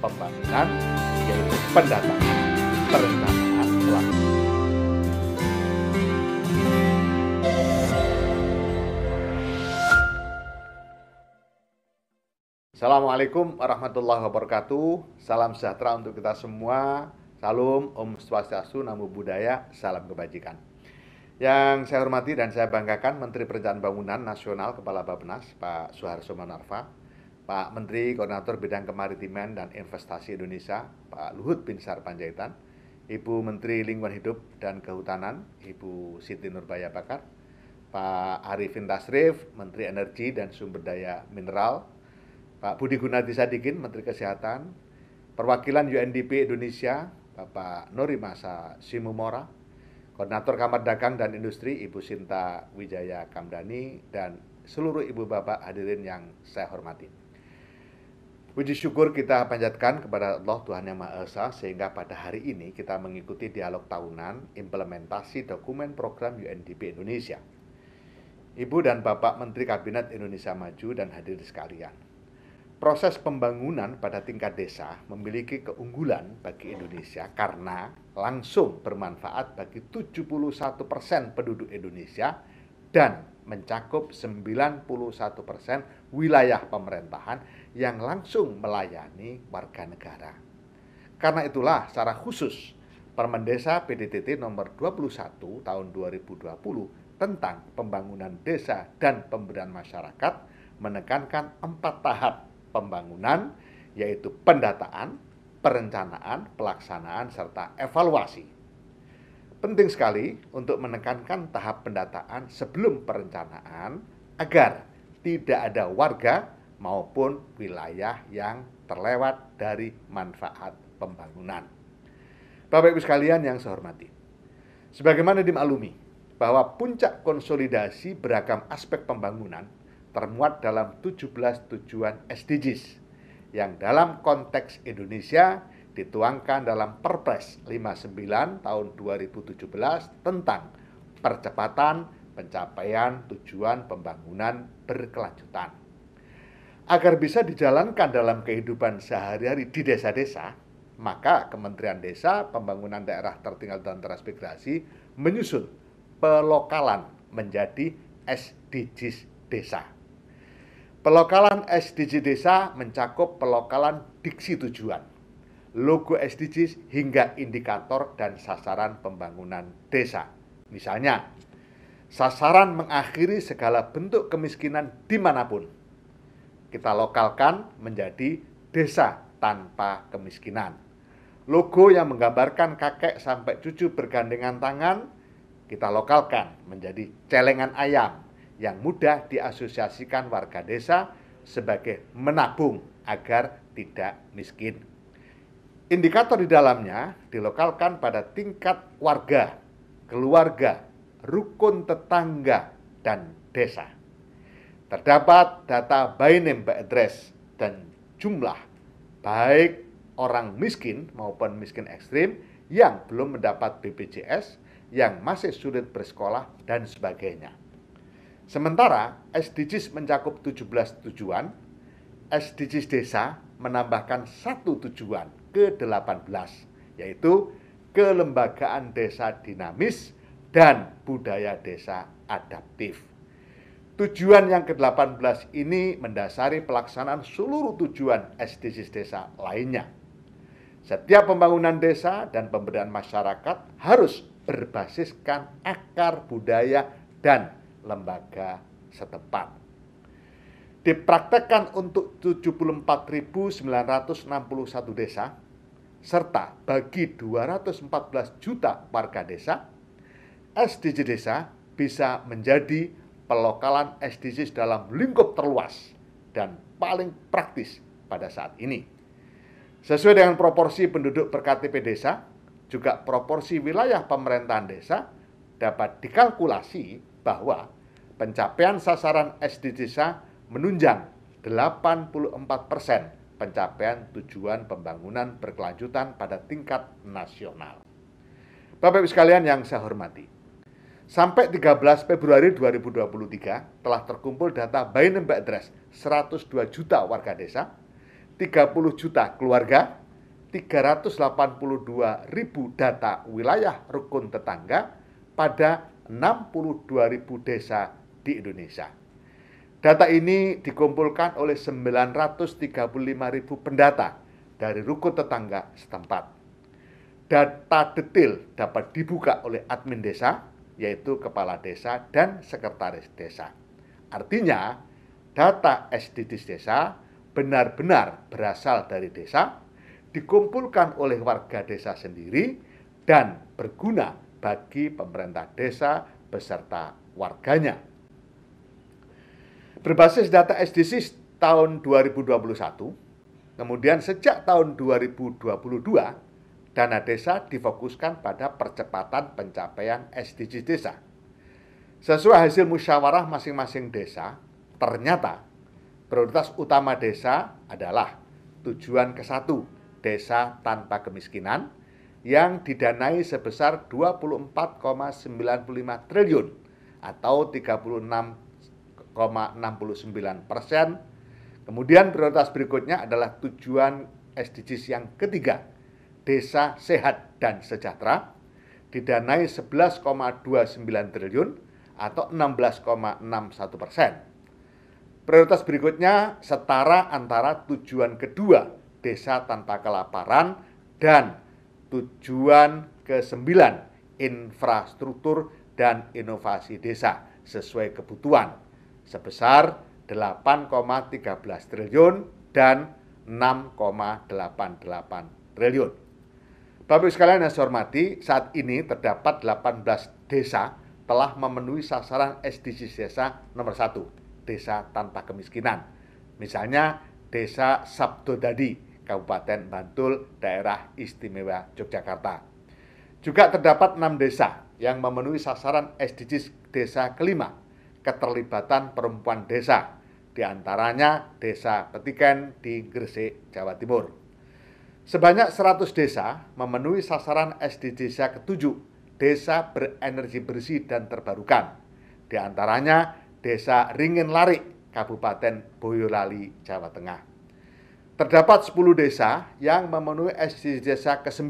pembangunan, yaitu pendataan, perencanaan, pelaksanaan. Assalamualaikum warahmatullahi wabarakatuh. Salam sejahtera untuk kita semua. Salam, Om Swastiastu, Namo Buddhaya, salam kebajikan. Yang saya hormati dan saya banggakan Menteri Perencanaan Pembangunan Nasional Kepala Bappenas, Pak Suharso Monarva, Pak Menteri Koordinator Bidang Kemaritiman dan Investasi Indonesia, Pak Luhut Binsar Panjaitan, Ibu Menteri Lingkungan Hidup dan Kehutanan, Ibu Siti Nurbaya Bakar, Pak Arifin Tasrif, Menteri Energi dan Sumber Daya Mineral, Pak Budi Gunadi Sadikin, Menteri Kesehatan, perwakilan UNDP Indonesia, Bapak Norimasa Simumora, Koordinator Kamar Dagang dan Industri, Ibu Sinta Wijaya Kamdani, dan seluruh ibu bapak hadirin yang saya hormati. Puji syukur kita panjatkan kepada Allah Tuhan Yang Maha Esa, sehingga pada hari ini kita mengikuti dialog tahunan implementasi dokumen program UNDP Indonesia. Ibu dan Bapak Menteri Kabinet Indonesia Maju dan hadirin sekalian, proses pembangunan pada tingkat desa memiliki keunggulan bagi Indonesia karena langsung bermanfaat bagi 71% penduduk Indonesia dan mencakup 91% wilayah pemerintahan yang langsung melayani warga negara. Karena itulah secara khusus Permendesa PDTT nomor 21 tahun 2020 tentang pembangunan desa dan pemberdayaan masyarakat menekankan 4 tahap pembangunan, yaitu pendataan, perencanaan, pelaksanaan, serta evaluasi. Penting sekali untuk menekankan tahap pendataan sebelum perencanaan agar tidak ada warga maupun wilayah yang terlewat dari manfaat pembangunan. Bapak Ibu sekalian yang saya hormati, sebagaimana dimaklumi bahwa puncak konsolidasi beragam aspek pembangunan termuat dalam 17 tujuan SDGs yang dalam konteks Indonesia dituangkan dalam Perpres 59 tahun 2017 tentang percepatan pencapaian tujuan pembangunan berkelanjutan. Agar bisa dijalankan dalam kehidupan sehari-hari di desa-desa, maka Kementerian Desa, Pembangunan Daerah Tertinggal dan Transmigrasi menyusun pelokalan menjadi SDGs desa. Pelokalan SDGs desa mencakup pelokalan diksi tujuan, logo SDGs hingga indikator dan sasaran pembangunan desa. Misalnya, sasaran mengakhiri segala bentuk kemiskinan dimanapun. Kita lokalkan menjadi desa tanpa kemiskinan. Logo yang menggambarkan kakek sampai cucu bergandengan tangan, kita lokalkan menjadi celengan ayam yang mudah diasosiasikan warga desa sebagai menabung agar tidak miskin. Indikator di dalamnya dilokalkan pada tingkat warga, keluarga, rukun tetangga, dan desa. Terdapat data by name by address dan jumlah baik orang miskin maupun miskin ekstrim yang belum mendapat BPJS, yang masih sulit bersekolah, dan sebagainya. Sementara SDGs mencakup 17 tujuan, SDGs desa menambahkan satu tujuan ke-18, yaitu kelembagaan desa dinamis dan budaya desa adaptif. Tujuan yang ke-18 ini mendasari pelaksanaan seluruh tujuan SDGs desa lainnya. Setiap pembangunan desa dan pemberdayaan masyarakat harus berbasiskan akar budaya dan lembaga setempat. Dipraktekkan untuk 74.961 desa, serta bagi 214 juta warga desa, SDGs desa bisa menjadi pelokalan SDGs dalam lingkup terluas dan paling praktis pada saat ini. Sesuai dengan proporsi penduduk per KTP desa, juga proporsi wilayah pemerintahan desa, dapat dikalkulasi bahwa pencapaian sasaran SDGs desa menunjang 84% pencapaian tujuan pembangunan berkelanjutan pada tingkat nasional. Bapak Ibu sekalian yang saya hormati, sampai 13 Februari 2023 telah terkumpul data by name by address 102 juta warga desa 30 juta keluarga, 382.000 data wilayah rukun tetangga pada 62.000 desa di Indonesia. Data ini dikumpulkan oleh 935.000 pendata dari rukun tetangga setempat. Data detail dapat dibuka oleh admin desa, yaitu kepala desa dan sekretaris desa. Artinya, data SDGs desa benar-benar berasal dari desa, dikumpulkan oleh warga desa sendiri, dan berguna bagi pemerintah desa beserta warganya. Berbasis data SDGs tahun 2021, kemudian sejak tahun 2022, dana desa difokuskan pada percepatan pencapaian SDGs desa. Sesuai hasil musyawarah masing-masing desa, ternyata prioritas utama desa adalah tujuan ke-1, desa tanpa kemiskinan, yang didanai sebesar 24,95 triliun atau 36,69%. Kemudian prioritas berikutnya adalah tujuan SDGs yang ketiga, desa sehat dan sejahtera, didanai 11,29 triliun atau 16,61%. Prioritas berikutnya setara antara tujuan kedua, desa tanpa kelaparan, dan tujuan ke-9, infrastruktur dan inovasi desa sesuai kebutuhan, sebesar 8,13 triliun dan 6,88 triliun. Bapak Ibu sekalian yang saya hormati, saat ini terdapat 18 desa telah memenuhi sasaran SDGs desa nomor 1, desa tanpa kemiskinan. Misalnya Desa Sabdodadi, Kabupaten Bantul, Daerah Istimewa Yogyakarta. Juga terdapat 6 desa yang memenuhi sasaran SDGs desa kelima, keterlibatan perempuan desa, di antaranya Desa Petiken di Gresik, Jawa Timur. Sebanyak 100 desa memenuhi sasaran SDGs desa ke-7, desa berenergi bersih dan terbarukan, di antaranya Desa Ringin Larik, Kabupaten Boyolali, Jawa Tengah. Terdapat 10 desa yang memenuhi SDGs desa ke-9,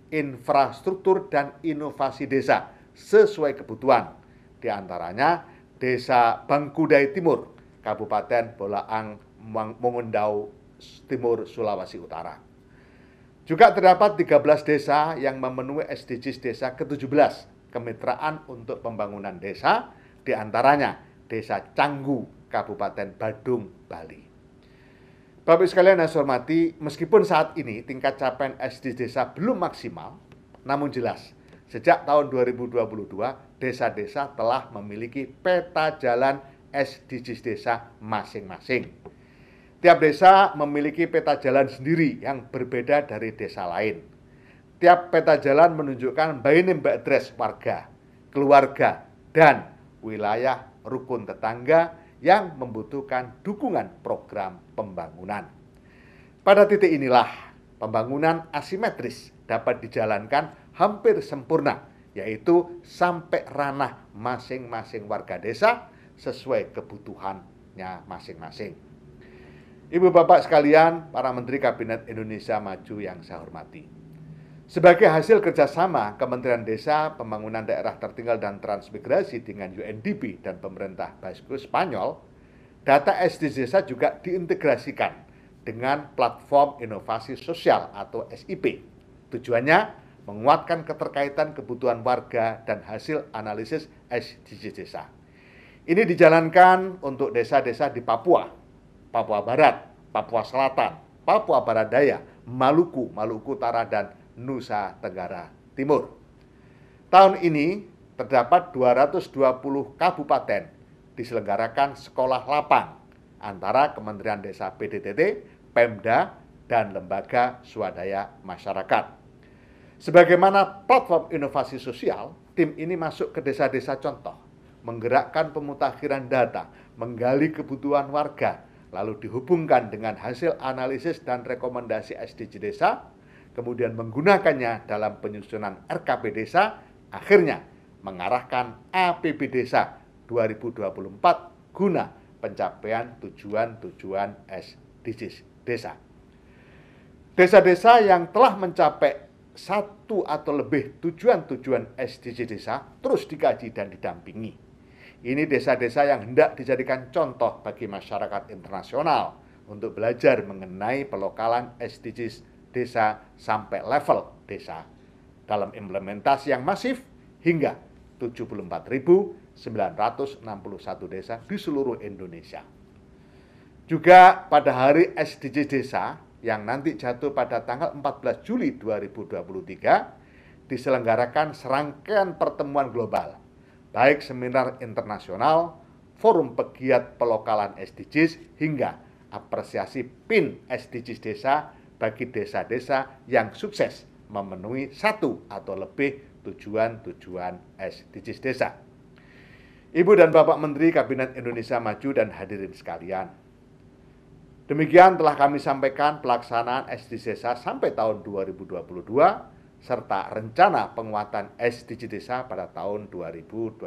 infrastruktur dan inovasi desa sesuai kebutuhan. Di antaranya Desa Bangkudai Timur, Kabupaten Bolaang, Mongendau Timur, Sulawesi Utara. Juga terdapat 13 desa yang memenuhi SDGs desa ke-17, kemitraan untuk pembangunan desa, di antaranya Desa Canggu, Kabupaten Badung, Bali. Bapak Ibu sekalian yang saya hormati, meskipun saat ini tingkat capaian SDGs desa belum maksimal, namun jelas sejak tahun 2022 desa-desa telah memiliki peta jalan SDGs desa masing-masing. Tiap desa memiliki peta jalan sendiri yang berbeda dari desa lain. Tiap peta jalan menunjukkan by name by address warga, keluarga, dan wilayah rukun tetangga yang membutuhkan dukungan program pembangunan. Pada titik inilah pembangunan asimetris dapat dijalankan hampir sempurna, yaitu sampai ranah masing-masing warga desa sesuai kebutuhannya masing-masing. Ibu bapak sekalian, para Menteri Kabinet Indonesia Maju yang saya hormati. Sebagai hasil kerjasama Kementerian Desa, Pembangunan Daerah Tertinggal dan Transmigrasi dengan UNDP dan pemerintah Basque Spanyol, data SDGs desa juga diintegrasikan dengan platform inovasi sosial atau SIP. Tujuannya menguatkan keterkaitan kebutuhan warga dan hasil analisis SDGs desa. Ini dijalankan untuk desa-desa di Papua, Papua Barat, Papua Selatan, Papua Barat Daya, Maluku, Maluku Utara, dan Nusa Tenggara Timur. Tahun ini terdapat 220 kabupaten diselenggarakan sekolah lapang antara Kementerian Desa PDTT, Pemda, dan lembaga swadaya masyarakat. Sebagaimana platform inovasi sosial, tim ini masuk ke desa-desa contoh, menggerakkan pemutakhiran data, menggali kebutuhan warga, lalu dihubungkan dengan hasil analisis dan rekomendasi SDGs desa, kemudian menggunakannya dalam penyusunan RKP desa, akhirnya mengarahkan APB desa 2024 guna pencapaian tujuan-tujuan SDGs desa. Desa-desa yang telah mencapai satu atau lebih tujuan-tujuan SDG desa terus dikaji dan didampingi. Ini desa-desa yang hendak dijadikan contoh bagi masyarakat internasional untuk belajar mengenai pelokalan SDGs desa sampai level desa dalam implementasi yang masif hingga 74.961 desa di seluruh Indonesia. Juga pada hari SDG desa yang nanti jatuh pada tanggal 14 Juli 2023 diselenggarakan serangkaian pertemuan global, baik seminar internasional, forum pegiat pelokalan SDGs, hingga apresiasi PIN SDGs desa bagi desa-desa yang sukses memenuhi satu atau lebih tujuan-tujuan SDGs desa. Ibu dan Bapak Menteri Kabinet Indonesia Maju dan hadirin sekalian, demikian telah kami sampaikan pelaksanaan SDGs desa sampai tahun 2022 serta rencana penguatan SDG desa pada tahun 2023.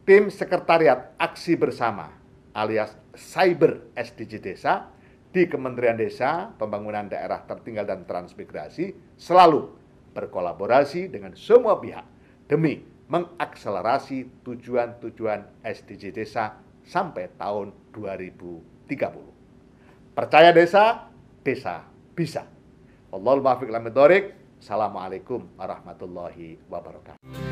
Tim Sekretariat Aksi Bersama alias Cyber SDG Desa di Kementerian Desa, Pembangunan Daerah Tertinggal dan Transmigrasi selalu berkolaborasi dengan semua pihak demi mengakselerasi tujuan-tujuan SDG desa sampai tahun 2030. Percaya desa, desa bisa. Wallahul muwaffiq ila aqwamit thoriq. Assalamualaikum warahmatullahi wabarakatuh.